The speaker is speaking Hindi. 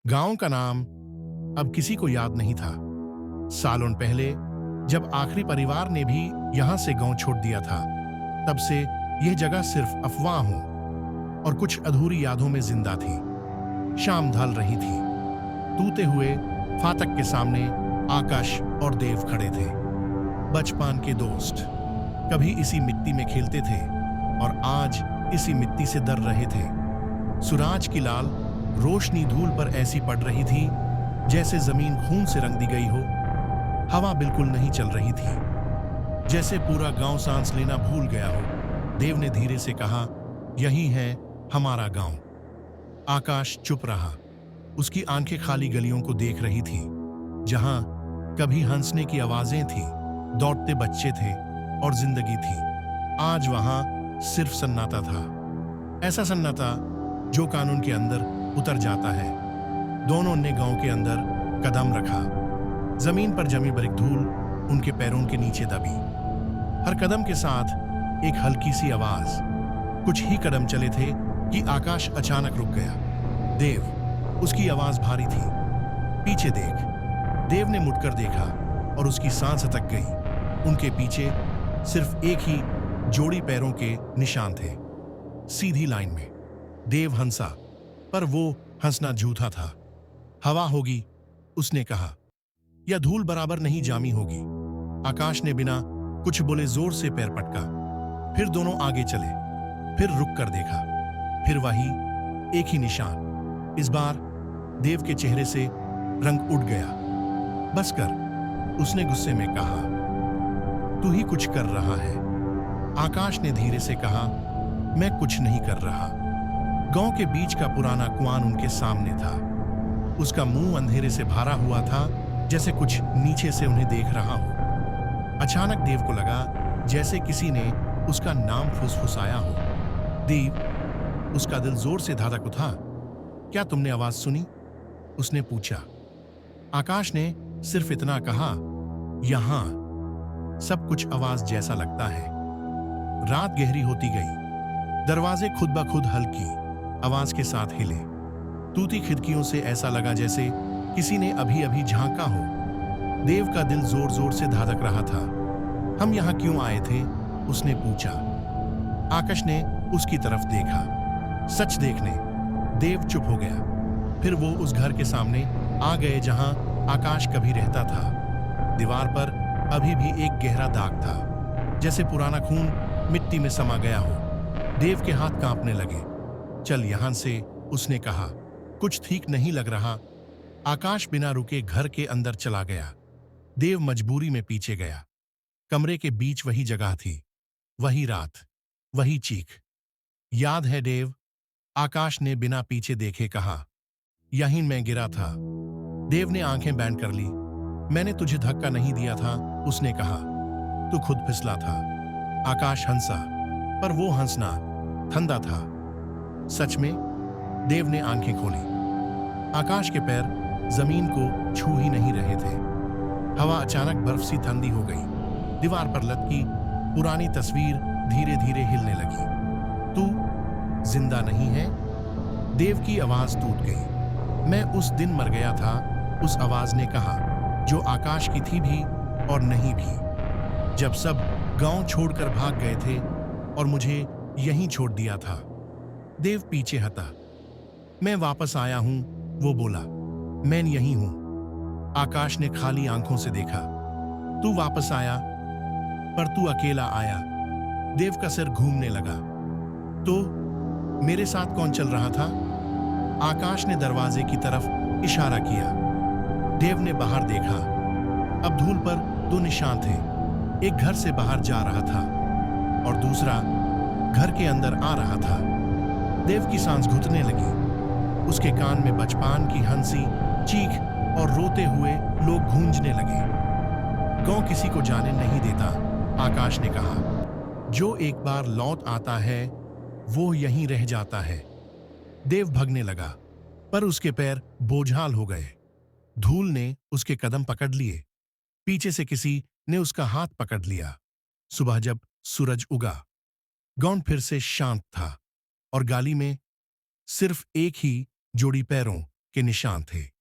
गांव का नाम अब किसी को याद नहीं था। सालों पहले जब आखिरी परिवार ने भी यहां से गांव छोड़ दिया था, तब से यह जगह सिर्फ अफवाहों और कुछ अधूरी यादों में जिंदा थी। शाम ढल रही थी। टूटे हुए फाटक के सामने आकाश और देव खड़े थे। बचपन के दोस्त कभी इसी मिट्टी में खेलते थे और आज इसी मिट्टी से डर रहे थे। सूरज की लाल रोशनी धूल पर ऐसी पड़ रही थी जैसे जमीन खून से रंग दी गई हो। हवा बिल्कुल नहीं चल रही थी, जैसे पूरा गांव सांस लेना भूल गया हो। देव ने धीरे से कहा, यही है हमारा गांव। आकाश चुप रहा। उसकी आंखें खाली गलियों को देख रही थी, जहां कभी हंसने की आवाजें थी, दौड़ते बच्चे थे और जिंदगी थी। आज वहां सिर्फ सन्नाटा था। ऐसा सन्नाटा जो कानून के अंदर उतर जाता है। दोनों ने गांव के अंदर कदम रखा। जमीन पर जमी बारीक धूल उनके पैरों के नीचे दबी। हर कदम के साथ एक हल्की सी आवाज। कुछ ही कदम चले थे कि आकाश अचानक रुक गया। देव, उसकी आवाज भारी थी। पीछे देख। देव ने मुड़कर देखा और उसकी सांस अटक गई। उनके पीछे सिर्फ एक ही जोड़ी पैरों के निशान थे, सीधी लाइन में। देव हंसा, पर वो हंसना झूठा था। हवा होगी, उसने कहा, या धूल बराबर नहीं जामी होगी। आकाश ने बिना कुछ बोले जोर से पैर पटका। फिर दोनों आगे चले, फिर रुक कर देखा, फिर वही एक ही निशान। इस बार देव के चेहरे से रंग उड़ गया। बस कर, उसने गुस्से में कहा, तू ही कुछ कर रहा है। आकाश ने धीरे से कहा, मैं कुछ नहीं कर रहा। गांव के बीच का पुराना कुआं उनके सामने था। उसका मुंह अंधेरे से भरा हुआ था, जैसे कुछ नीचे से उन्हें देख रहा हो। अचानक देव को लगा जैसे किसी ने उसका नाम फुसफुसाया हो। देव, उसका दिल जोर से धड़क उठा। क्या तुमने आवाज सुनी? उसने पूछा। आकाश ने सिर्फ इतना कहा, यहां सब कुछ आवाज जैसा लगता है। रात गहरी होती गई। दरवाजे खुद ब खुद हल्की आवाज के साथ हिले। टूटी खिड़कियों से ऐसा लगा जैसे किसी ने अभी अभी झांका हो। देव का दिल जोर जोर से धड़क रहा था। हम यहां क्यों आए थे? उसने पूछा। आकाश ने उसकी तरफ देखा। सच देखने। देव चुप हो गया। फिर वो उस घर के सामने आ गए जहां आकाश कभी रहता था। दीवार पर अभी भी एक गहरा दाग था, जैसे पुराना खून मिट्टी में समा गया हो। देव के हाथ कांपने लगे। चल यहां से, उसने कहा। कुछ ठीक नहीं लग रहा। आकाश बिना रुके घर के अंदर चला गया। देव मजबूरी में पीछे गया। कमरे के बीच वही जगह थी, वही रात, वही चीख। याद है देव? आकाश ने बिना पीछे देखे कहा। यहीं मैं गिरा था। देव ने आंखें बैंड कर ली। मैंने तुझे धक्का नहीं दिया था, उसने कहा। तू खुद फिसला था। आकाश हंसा, पर वो हंसना ठंडा था। सच में? देव ने आंखें खोली। आकाश के पैर जमीन को छू ही नहीं रहे थे। हवा अचानक बर्फ सी ठंडी हो गई। दीवार पर लटकी पुरानी तस्वीर धीरे धीरे हिलने लगी। तू जिंदा नहीं है? देव की आवाज टूट गई। मैं उस दिन मर गया था, उस आवाज ने कहा, जो आकाश की थी भी और नहीं भी। जब सब गांव छोड़कर भाग गए थे और मुझे यहीं छोड़ दिया था। देव पीछे हटा। मैं वापस आया हूं, वो बोला। मैं यहीं हूं। आकाश ने खाली आंखों से देखा। तू वापस आया, पर तू अकेला आया। देव का सिर घूमने लगा। तो मेरे साथ कौन चल रहा था? आकाश ने दरवाजे की तरफ इशारा किया। देव ने बाहर देखा। अब धूल पर दो निशान थे। एक घर से बाहर जा रहा था और दूसरा घर के अंदर आ रहा था। देव की सांस घुटने लगी। उसके कान में बचपन की हंसी, चीख और रोते हुए लोग गूंजने लगे। गांव किसी को जाने नहीं देता, आकाश ने कहा। जो एक बार लौट आता है, वो यहीं रह जाता है। देव भागने लगा, पर उसके पैर बोझाल हो गए। धूल ने उसके कदम पकड़ लिए। पीछे से किसी ने उसका हाथ पकड़ लिया। सुबह जब सूरज उगा, गांव फिर से शांत था और गाली में सिर्फ एक ही जोड़ी पैरों के निशान थे।